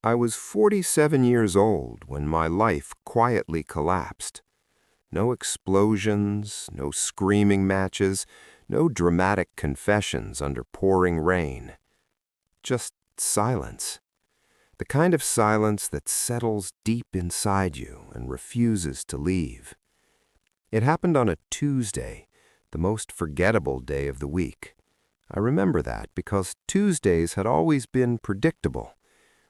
I was 47 years old when my life quietly collapsed. No explosions, no screaming matches, no dramatic confessions under pouring rain. Just silence. The kind of silence that settles deep inside you and refuses to leave. It happened on a Tuesday, the most forgettable day of the week. I remember that because Tuesdays had always been predictable.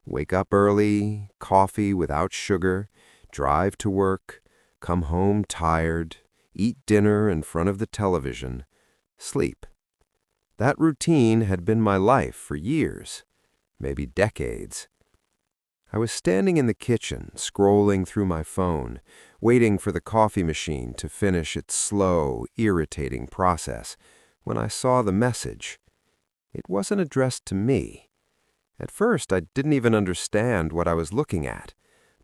Wake up early, coffee without sugar, drive to work, come home tired, eat dinner in front of the television, sleep. That routine had been my life for years, maybe decades. I was standing in the kitchen, scrolling through my phone, waiting for the coffee machine to finish its slow, irritating process, when I saw the message. It wasn't addressed to me. At first, I didn't even understand what I was looking at.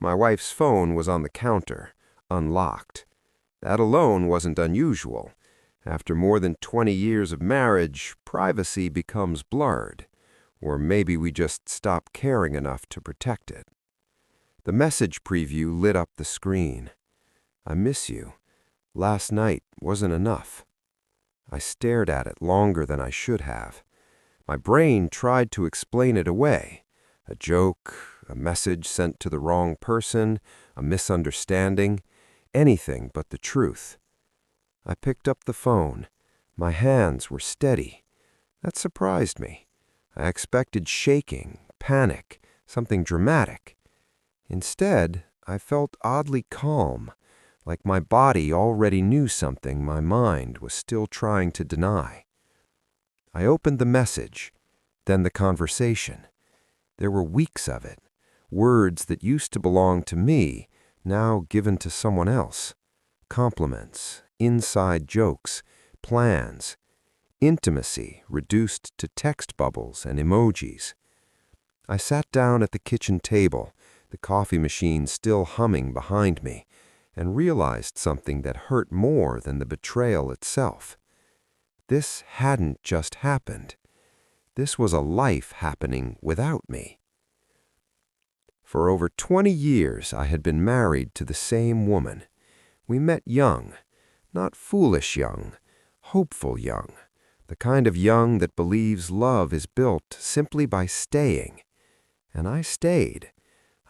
My wife's phone was on the counter, unlocked. That alone wasn't unusual. After more than 20 years of marriage, privacy becomes blurred. Or maybe we just stop caring enough to protect it. The message preview lit up the screen. I miss you. Last night wasn't enough. I stared at it longer than I should have. My brain tried to explain it away. A joke, a message sent to the wrong person, a misunderstanding, anything but the truth. I picked up the phone. My hands were steady. That surprised me. I expected shaking, panic, something dramatic. Instead, I felt oddly calm, like my body already knew something my mind was still trying to deny. I opened the message, then the conversation. There were weeks of it, words that used to belong to me, now given to someone else. Compliments, inside jokes, plans, intimacy reduced to text bubbles and emojis. I sat down at the kitchen table, the coffee machine still humming behind me, and realized something that hurt more than the betrayal itself. This hadn't just happened. This was a life happening without me. For over 20 years, I had been married to the same woman. We met young, not foolish young, hopeful young, the kind of young that believes love is built simply by staying. And I stayed.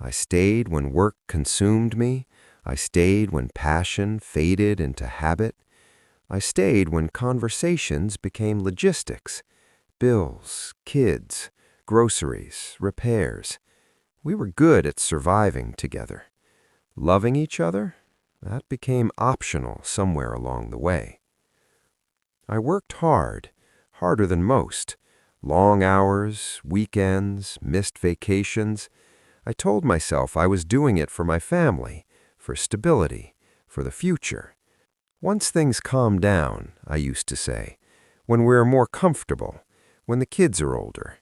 I stayed when work consumed me. I stayed when passion faded into habit. I stayed when conversations became logistics. Bills, kids, groceries, repairs. We were good at surviving together. Loving each other? That became optional somewhere along the way. I worked hard, harder than most. Long hours, weekends, missed vacations. I told myself I was doing it for my family, for stability, for the future. Once things calm down, I used to say, when we're more comfortable, when the kids are older,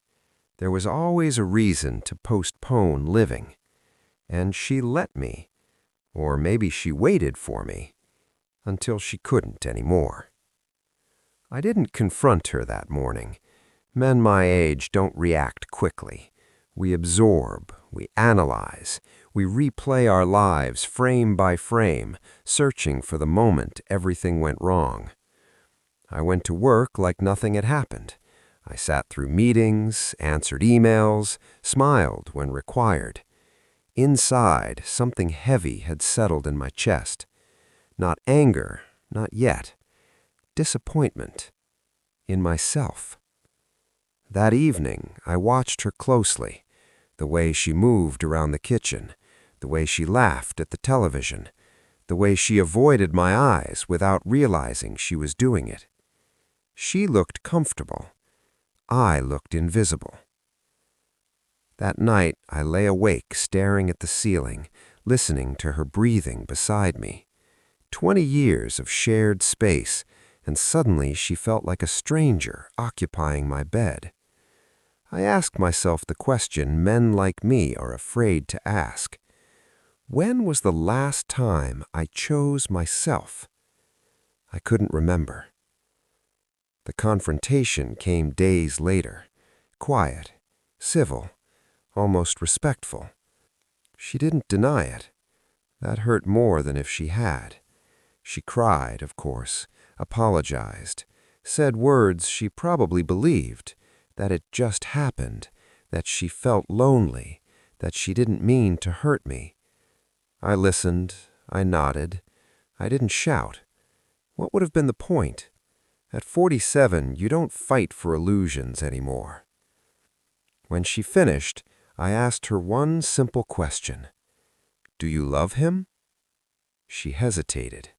there was always a reason to postpone living. And she let me, or maybe she waited for me, until she couldn't anymore. I didn't confront her that morning. Men my age don't react quickly. We absorb, we analyze, we replay our lives frame by frame, searching for the moment everything went wrong. I went to work like nothing had happened. I sat through meetings, answered emails, smiled when required. Inside, something heavy had settled in my chest. Not anger, not yet. Disappointment. In myself. That evening, I watched her closely. The way she moved around the kitchen, the way she laughed at the television, the way she avoided my eyes without realizing she was doing it. She looked comfortable. I looked invisible. That night, I lay awake staring at the ceiling, listening to her breathing beside me. 20 years of shared space, and suddenly she felt like a stranger occupying my bed. I asked myself the question men like me are afraid to ask. When was the last time I chose myself? I couldn't remember. The confrontation came days later, quiet, civil, almost respectful. She didn't deny it. That hurt more than if she had. She cried, of course, apologized, said words she probably believed, that it just happened, that she felt lonely, that she didn't mean to hurt me. I listened, I nodded. I didn't shout. What would have been the point? At 47, you don't fight for illusions anymore. When she finished, I asked her one simple question. Do you love him? She hesitated.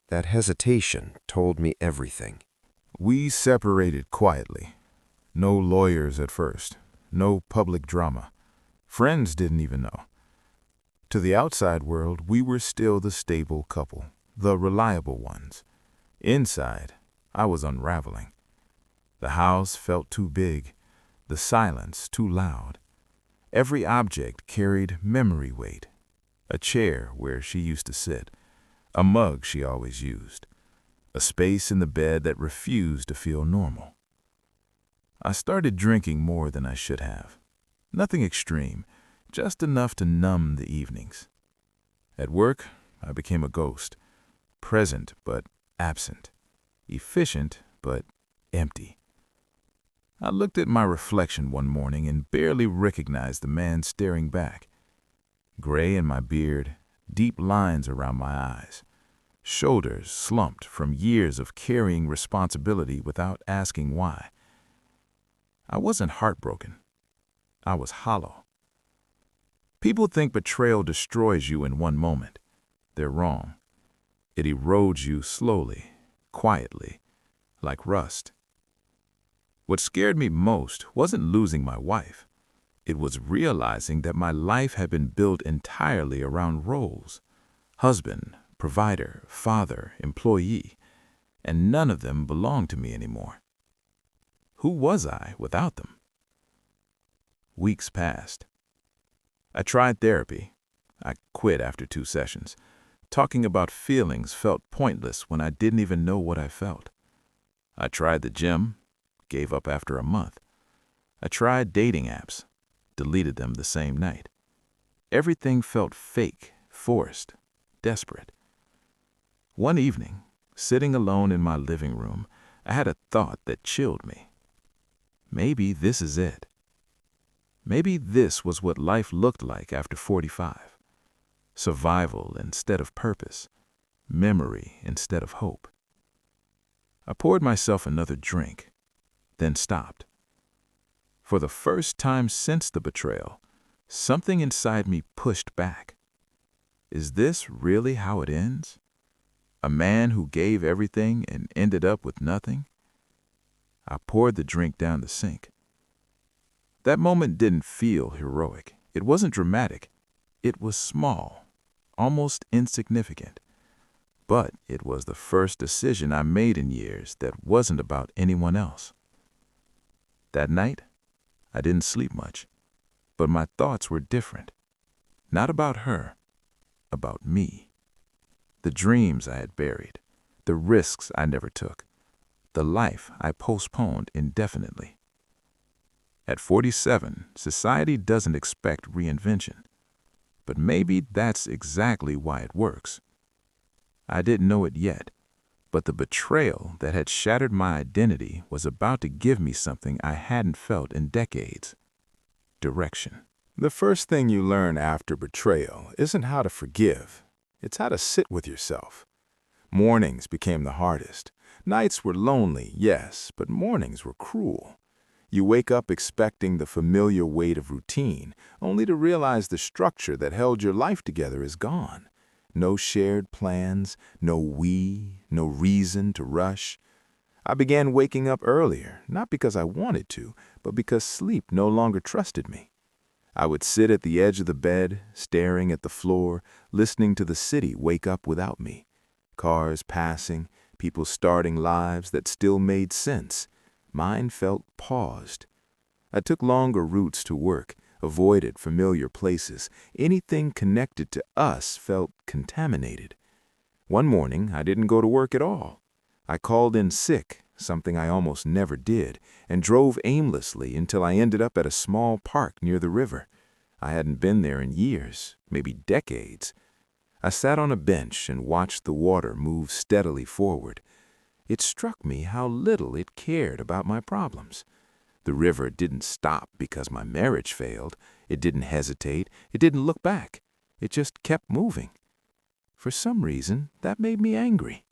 That hesitation told me everything. We separated quietly. No lawyers at first. No public drama. Friends didn't even know. To the outside world, we were still the stable couple, the reliable ones. Inside, I was unraveling. The house felt too big, the silence too loud. Every object carried memory weight. A chair where she used to sit, a mug she always used, a space in the bed that refused to feel normal. I started drinking more than I should have. Nothing extreme, just enough to numb the evenings. At work, I became a ghost, present but absent, efficient but empty. I looked at my reflection one morning and barely recognized the man staring back. Gray in my beard, deep lines around my eyes, shoulders slumped from years of carrying responsibility without asking why. I wasn't heartbroken. I was hollow. People think betrayal destroys you in one moment. They're wrong. It erodes you slowly, quietly, like rust. What scared me most wasn't losing my wife. It was realizing that my life had been built entirely around roles: husband, provider, father, employee, and none of them belonged to me anymore. Who was I without them? Weeks passed. I tried therapy. I quit after 2 sessions. Talking about feelings felt pointless when I didn't even know what I felt. I tried the gym, gave up after a month. I tried dating apps, deleted them the same night. Everything felt fake, forced, desperate. One evening, sitting alone in my living room, I had a thought that chilled me. Maybe this is it. Maybe this was what life looked like after 45. Survival instead of purpose, memory instead of hope. I poured myself another drink, then stopped. For the first time since the betrayal, something inside me pushed back. Is this really how it ends? A man who gave everything and ended up with nothing? I poured the drink down the sink. That moment didn't feel heroic. It wasn't dramatic. It was small, almost insignificant. But it was the first decision I made in years that wasn't about anyone else. That night, I didn't sleep much, but my thoughts were different. Not about her, about me. The dreams I had buried, the risks I never took, the life I postponed indefinitely. At 47, society doesn't expect reinvention, but maybe that's exactly why it works. I didn't know it yet, but the betrayal that had shattered my identity was about to give me something I hadn't felt in decades: direction. The first thing you learn after betrayal isn't how to forgive, it's how to sit with yourself. Mornings became the hardest. Nights were lonely, yes, but mornings were cruel. You wake up expecting the familiar weight of routine, only to realize the structure that held your life together is gone. No shared plans, no no reason to rush. I began waking up earlier, not because I wanted to, but because sleep no longer trusted me. I would sit at the edge of the bed, staring at the floor, listening to the city wake up without me. Cars passing, people starting lives that still made sense. Mine felt paused. I took longer routes to work, avoided familiar places. Anything connected to us felt contaminated. One morning, I didn't go to work at all. I called in sick, something I almost never did, and drove aimlessly until I ended up at a small park near the river. I hadn't been there in years, maybe decades. I sat on a bench and watched the water move steadily forward. It struck me how little it cared about my problems. The river didn't stop because my marriage failed. It didn't hesitate. It didn't look back. It just kept moving. For some reason, that made me angry.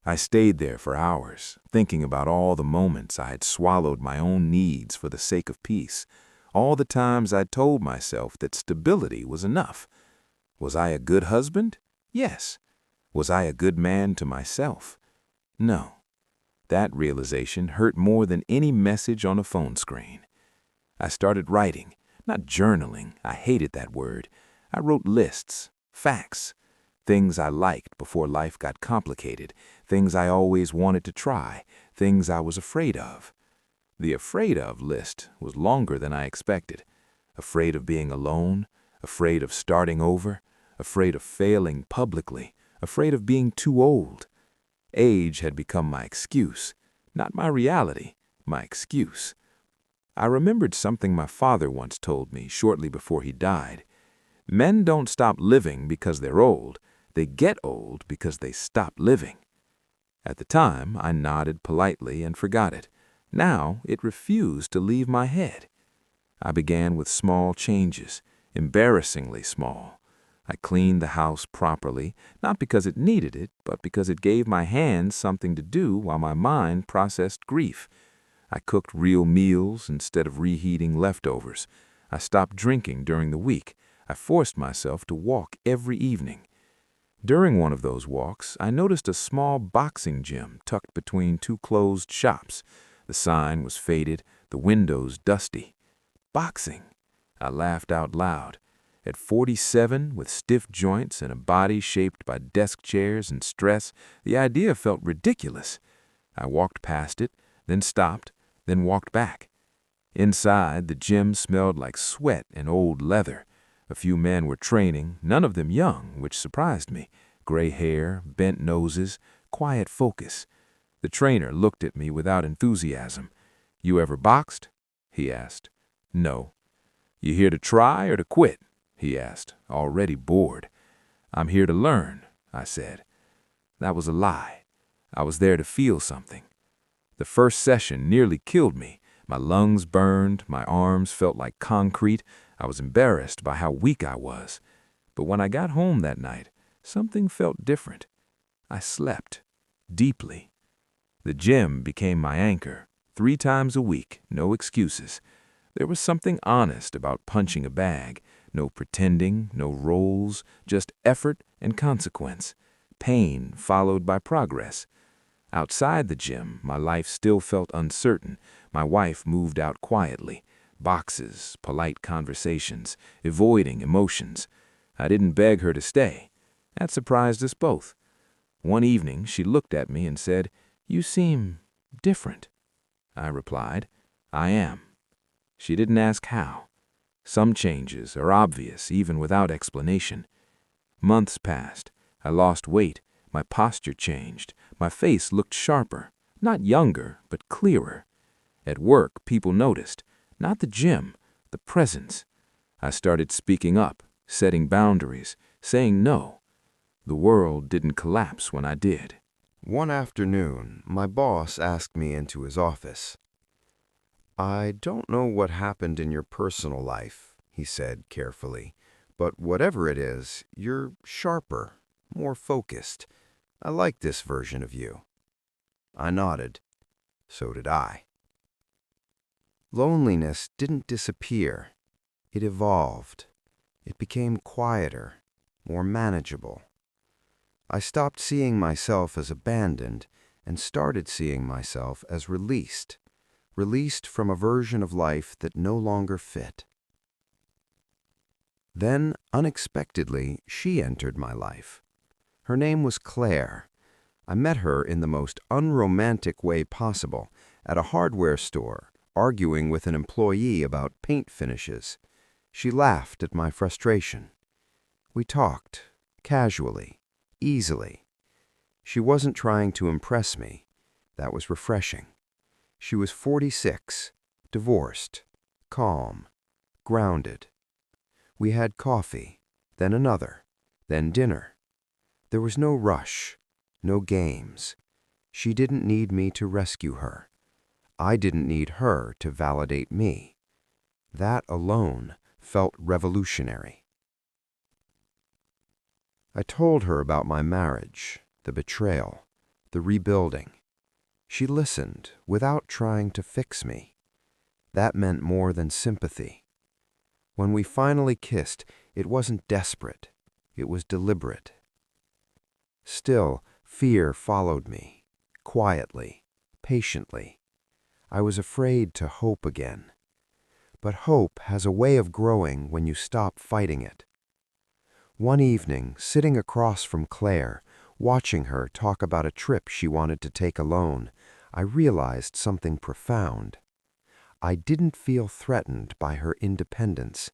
I stayed there for hours, thinking about all the moments I had swallowed my own needs for the sake of peace, all the times I'd told myself that stability was enough. Was I a good husband? Yes. Was I a good man to myself? No. That realization hurt more than any message on a phone screen. I started writing, not journaling. I hated that word. I wrote lists, facts, things I liked before life got complicated, things I always wanted to try, things I was afraid of. The afraid of list was longer than I expected. Afraid of being alone, afraid of starting over, afraid of failing publicly, afraid of being too old. Age had become my excuse, not my reality, my excuse. I remembered something my father once told me shortly before he died. Men don't stop living because they're old. They get old because they stop living. At the time, I nodded politely and forgot it. Now, it refused to leave my head. I began with small changes, embarrassingly small. I cleaned the house properly, not because it needed it, but because it gave my hands something to do while my mind processed grief. I cooked real meals instead of reheating leftovers. I stopped drinking during the week. I forced myself to walk every evening. During one of those walks, I noticed a small boxing gym tucked between two closed shops. The sign was faded, the windows dusty. Boxing! I laughed out loud. At 47, with stiff joints and a body shaped by desk chairs and stress, the idea felt ridiculous. I walked past it, then stopped, then walked back. Inside, the gym smelled like sweat and old leather. A few men were training, none of them young, which surprised me. Gray hair, bent noses, quiet focus. The trainer looked at me without enthusiasm. "You ever boxed?" he asked. "No." "You here to try or to quit?" he asked, already bored. "I'm here to learn," I said. That was a lie. I was there to feel something. The first session nearly killed me. My lungs burned, my arms felt like concrete. I was embarrassed by how weak I was. But when I got home that night, something felt different. I slept, deeply. The gym became my anchor. 3 times a week, no excuses. There was something honest about punching a bag. No pretending, no roles, just effort and consequence. Pain followed by progress. Outside the gym, my life still felt uncertain. My wife moved out quietly. Boxes, polite conversations, avoiding emotions. I didn't beg her to stay. That surprised us both. One evening, she looked at me and said, "You seem different." I replied, "I am." She didn't ask how. Some changes are obvious even without explanation. Months passed. I lost weight. My posture changed. My face looked sharper. Not younger, but clearer. At work, people noticed. Not the gym, the presence. I started speaking up, setting boundaries, saying no. The world didn't collapse when I did. One afternoon, my boss asked me into his office. "I don't know what happened in your personal life," he said carefully, "but whatever it is, you're sharper, more focused. I like this version of you." I nodded. So did I. Loneliness didn't disappear. It evolved. It became quieter, more manageable. I stopped seeing myself as abandoned and started seeing myself as released from a version of life that no longer fit. Then, unexpectedly, she entered my life. Her name was Claire. I met her in the most unromantic way possible, at a hardware store, arguing with an employee about paint finishes. She laughed at my frustration. We talked, casually, easily. She wasn't trying to impress me. That was refreshing. She was 46, divorced, calm, grounded. We had coffee, then another, then dinner. There was no rush, no games. She didn't need me to rescue her. I didn't need her to validate me. That alone felt revolutionary. I told her about my marriage, the betrayal, the rebuilding. She listened without trying to fix me. That meant more than sympathy. When we finally kissed, it wasn't desperate. It was deliberate. Still, fear followed me, quietly, patiently. I was afraid to hope again. But hope has a way of growing when you stop fighting it. One evening, sitting across from Claire, watching her talk about a trip she wanted to take alone, I realized something profound. I didn't feel threatened by her independence.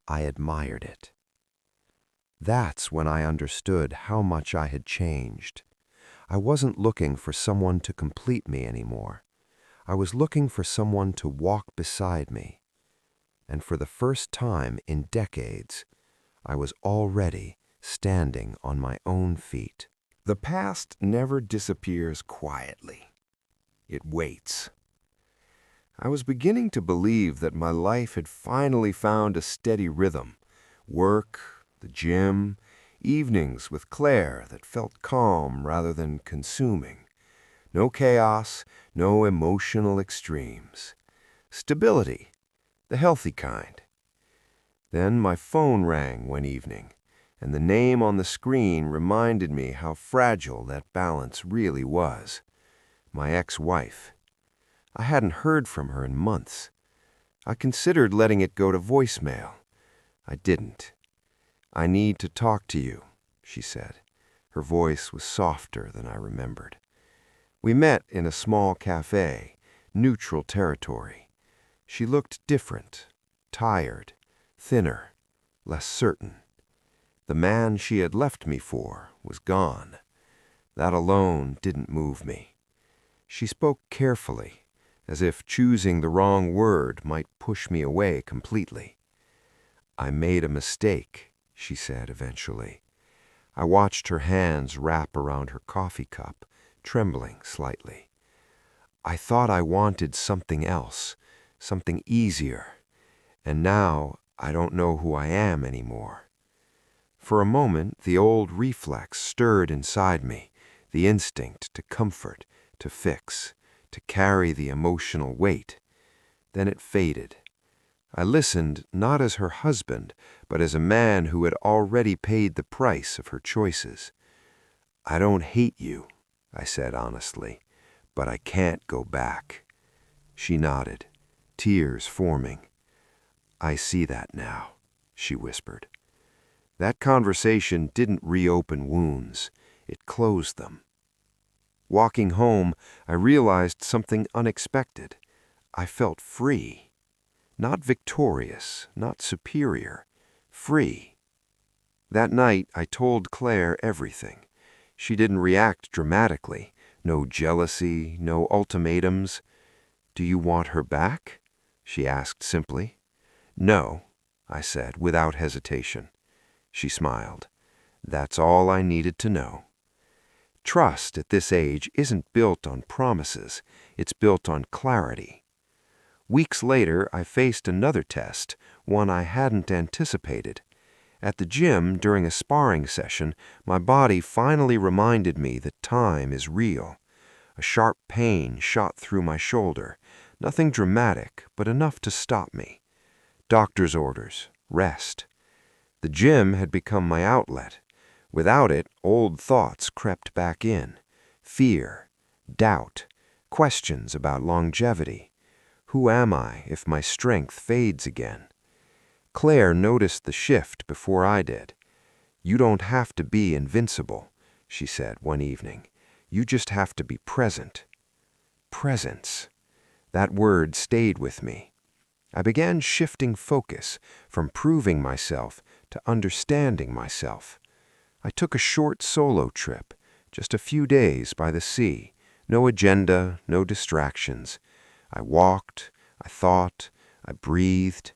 I admired it. That's when I understood how much I had changed. I wasn't looking for someone to complete me anymore. I was looking for someone to walk beside me. And for the first time in decades, I was already standing on my own feet. The past never disappears quietly. It waits. I was beginning to believe that my life had finally found a steady rhythm. Work, the gym, evenings with Claire that felt calm rather than consuming. No chaos, no emotional extremes. Stability, the healthy kind. Then my phone rang one evening, and the name on the screen reminded me how fragile that balance really was. My ex-wife. I hadn't heard from her in months. I considered letting it go to voicemail. I didn't. "I need to talk to you," she said. Her voice was softer than I remembered. We met in a small cafe, neutral territory. She looked different, tired, thinner, less certain. The man she had left me for was gone. That alone didn't move me. She spoke carefully, as if choosing the wrong word might push me away completely. "I made a mistake," she said eventually. I watched her hands wrap around her coffee cup, trembling slightly. "I thought I wanted something else, something easier, and now I don't know who I am anymore." For a moment, the old reflex stirred inside me, the instinct to comfort, to fix, to carry the emotional weight. Then it faded. I listened not as her husband, but as a man who had already paid the price of her choices. "I don't hate you," I said honestly, "but I can't go back." She nodded, tears forming. "I see that now," she whispered. That conversation didn't reopen wounds. It closed them. Walking home, I realized something unexpected. I felt free. Not victorious, not superior. Free. That night, I told Claire everything. She didn't react dramatically. No jealousy, no ultimatums. "Do you want her back?" she asked simply. "No," I said without hesitation. She smiled. "That's all I needed to know." Trust at this age isn't built on promises. It's built on clarity. Weeks later, I faced another test, one I hadn't anticipated. At the gym, during a sparring session, my body finally reminded me that time is real. A sharp pain shot through my shoulder. Nothing dramatic, but enough to stop me. Doctor's orders. Rest. The gym had become my outlet. Without it, old thoughts crept back in. Fear, doubt, questions about longevity. Who am I if my strength fades again? Claire noticed the shift before I did. "You don't have to be invincible," she said one evening. "You just have to be present." Presence. That word stayed with me. I began shifting focus from proving myself to understanding myself. I took a short solo trip, just a few days by the sea. No agenda, no distractions. I walked, I thought, I breathed.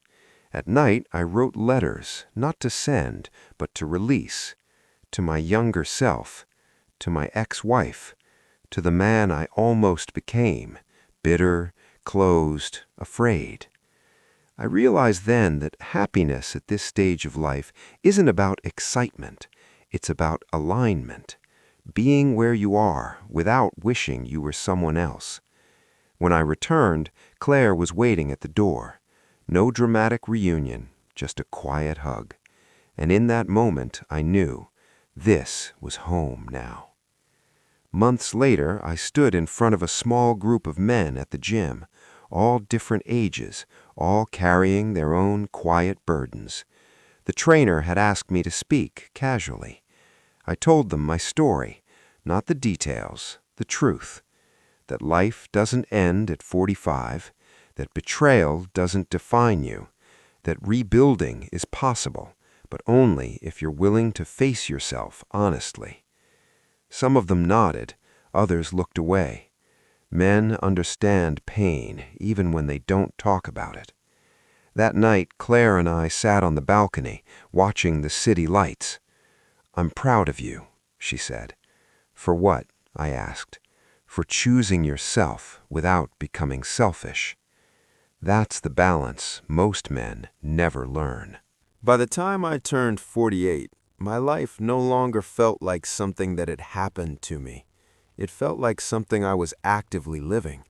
At night, I wrote letters, not to send, but to release. To my younger self, to my ex-wife, to the man I almost became, bitter, closed, afraid. I realized then that happiness at this stage of life isn't about excitement. It's about alignment, being where you are without wishing you were someone else. When I returned, Claire was waiting at the door. No dramatic reunion, just a quiet hug. And in that moment, I knew this was home now. Months later, I stood in front of a small group of men at the gym, all different ages, all carrying their own quiet burdens. The trainer had asked me to speak casually. I told them my story, not the details, the truth. That life doesn't end at 45, that betrayal doesn't define you, that rebuilding is possible, but only if you're willing to face yourself honestly. Some of them nodded, others looked away. Men understand pain even when they don't talk about it. That night, Claire and I sat on the balcony, watching the city lights. "I'm proud of you," she said. "For what?" I asked. "For choosing yourself without becoming selfish." That's the balance most men never learn. By the time I turned 48, my life no longer felt like something that had happened to me. It felt like something I was actively living.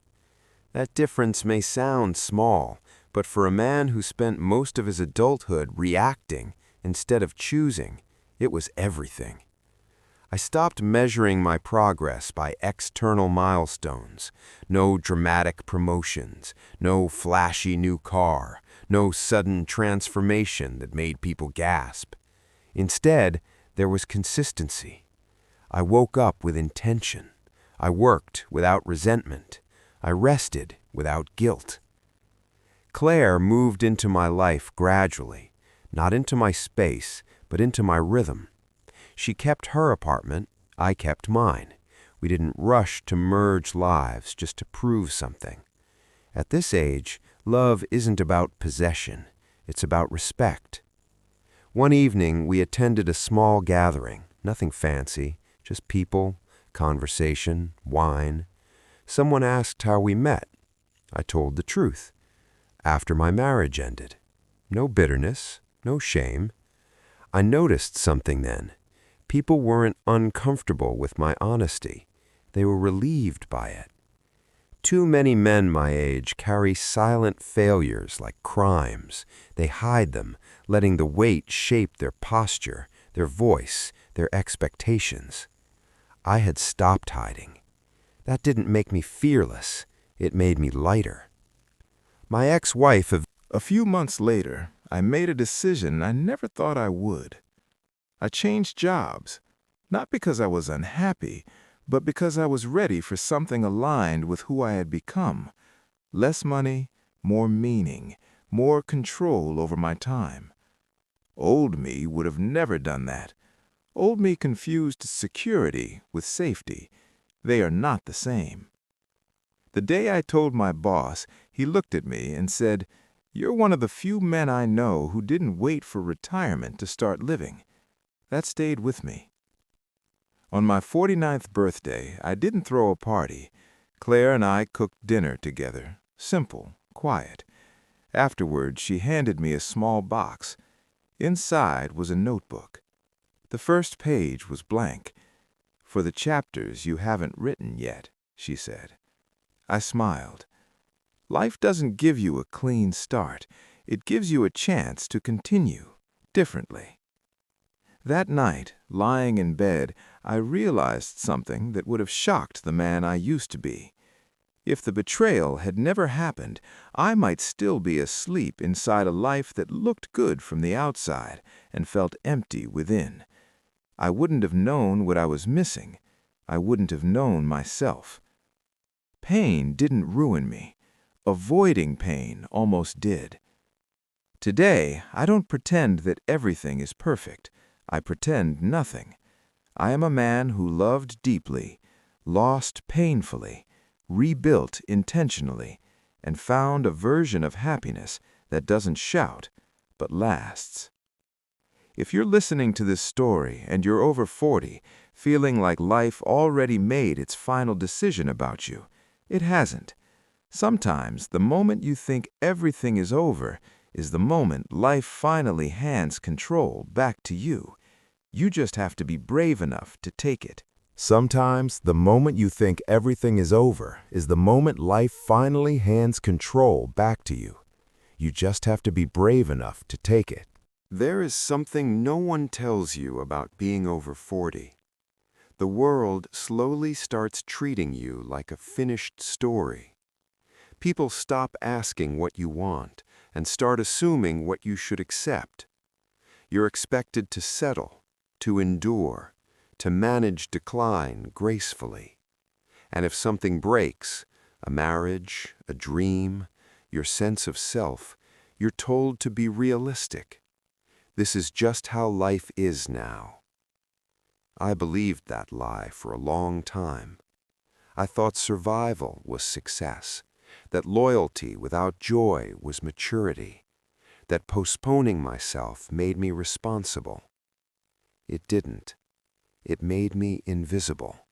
That difference may sound small, but for a man who spent most of his adulthood reacting instead of choosing, it was everything. I stopped measuring my progress by external milestones. No dramatic promotions, no flashy new car, no sudden transformation that made people gasp. Instead, there was consistency. I woke up with intention. I worked without resentment. I rested without guilt. Claire moved into my life gradually, not into my space, but into my rhythm. She kept her apartment, I kept mine. We didn't rush to merge lives just to prove something. At this age, love isn't about possession, it's about respect. One evening, we attended a small gathering, nothing fancy, just people, conversation, wine. Someone asked how we met. I told the truth. After my marriage ended. No bitterness, no shame. I noticed something then. People weren't uncomfortable with my honesty. They were relieved by it. Too many men my age carry silent failures like crimes. They hide them, letting the weight shape their posture, their voice, their expectations. I had stopped hiding. That didn't make me fearless. It made me lighter. My ex-wife A few months later, I made a decision I never thought I would. I changed jobs, not because I was unhappy, but because I was ready for something aligned with who I had become. Less money, more meaning, more control over my time. Old me would have never done that. Old me confused security with safety. They are not the same. The day I told my boss, he looked at me and said, "You're one of the few men I know who didn't wait for retirement to start living." That stayed with me. On my 49th birthday, I didn't throw a party. Claire and I cooked dinner together, simple, quiet. Afterward, she handed me a small box. Inside was a notebook. The first page was blank. "For the chapters you haven't written yet," she said. I smiled. Life doesn't give you a clean start. It gives you a chance to continue differently. That night, lying in bed, I realized something that would have shocked the man I used to be. If the betrayal had never happened, I might still be asleep inside a life that looked good from the outside and felt empty within. I wouldn't have known what I was missing. I wouldn't have known myself. Pain didn't ruin me. Avoiding pain almost did. Today, I don't pretend that everything is perfect. I pretend nothing. I am a man who loved deeply, lost painfully, rebuilt intentionally, and found a version of happiness that doesn't shout, but lasts. If you're listening to this story and you're over 40, feeling like life already made its final decision about you, it hasn't. Sometimes the moment you think everything is over is the moment life finally hands control back to you. You just have to be brave enough to take it. Sometimes the moment you think everything is over is the moment life finally hands control back to you. You just have to be brave enough to take it. There is something no one tells you about being over 40. The world slowly starts treating you like a finished story. People stop asking what you want and start assuming what you should accept. You're expected to settle, to endure, to manage decline gracefully. And if something breaks, a marriage, a dream, your sense of self, you're told to be realistic. This is just how life is now. I believed that lie for a long time. I thought survival was success, that loyalty without joy was maturity, that postponing myself made me responsible. It didn't. It made me invisible.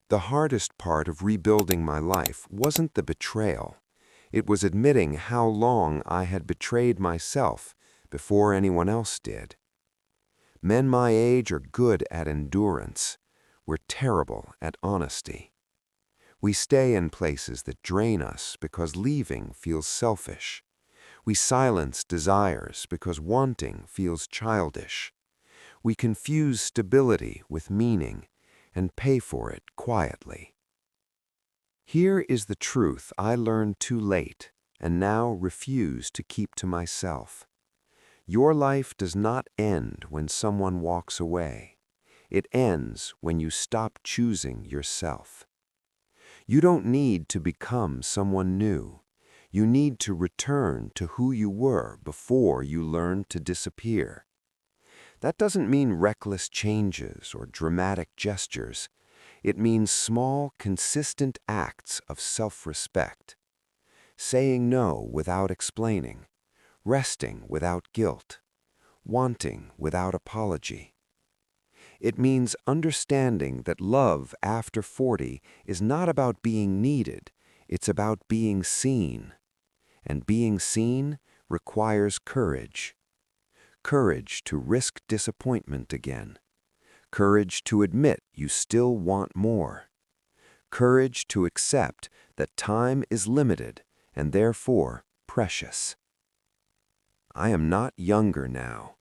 The hardest part of rebuilding my life wasn't the betrayal. It was admitting how long I had betrayed myself before anyone else did. Men my age are good at endurance. We're terrible at honesty. We stay in places that drain us because leaving feels selfish. We silence desires because wanting feels childish. We confuse stability with meaning and pay for it quietly. Here is the truth I learned too late and now refuse to keep to myself. Your life does not end when someone walks away. It ends when you stop choosing yourself. You don't need to become someone new. You need to return to who you were before you learned to disappear. That doesn't mean reckless changes or dramatic gestures. It means small, consistent acts of self-respect. Saying no without explaining. Resting without guilt. Wanting without apology. It means understanding that love after 40 is not about being needed. It's about being seen. And being seen requires courage. Courage to risk disappointment again. Courage to admit you still want more. Courage to accept that time is limited and therefore precious. I am not younger now.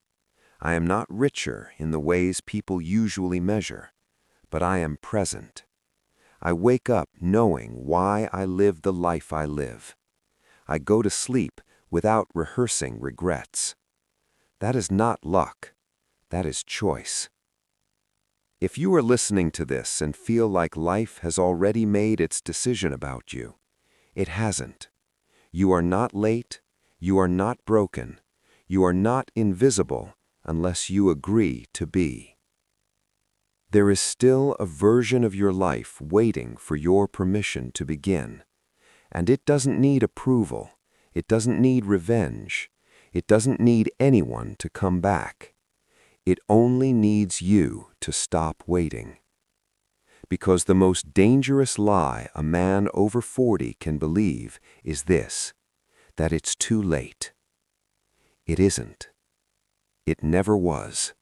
I am not richer in the ways people usually measure, but I am present. I wake up knowing why I live the life I live. I go to sleep without rehearsing regrets. That is not luck. That is choice. If you are listening to this and feel like life has already made its decision about you, it hasn't. You are not late. You are not broken. You are not invisible unless you agree to be. There is still a version of your life waiting for your permission to begin. And it doesn't need approval. It doesn't need revenge. It doesn't need anyone to come back. It only needs you to stop waiting. Because the most dangerous lie a man over 40 can believe is this, that it's too late. It isn't. It never was.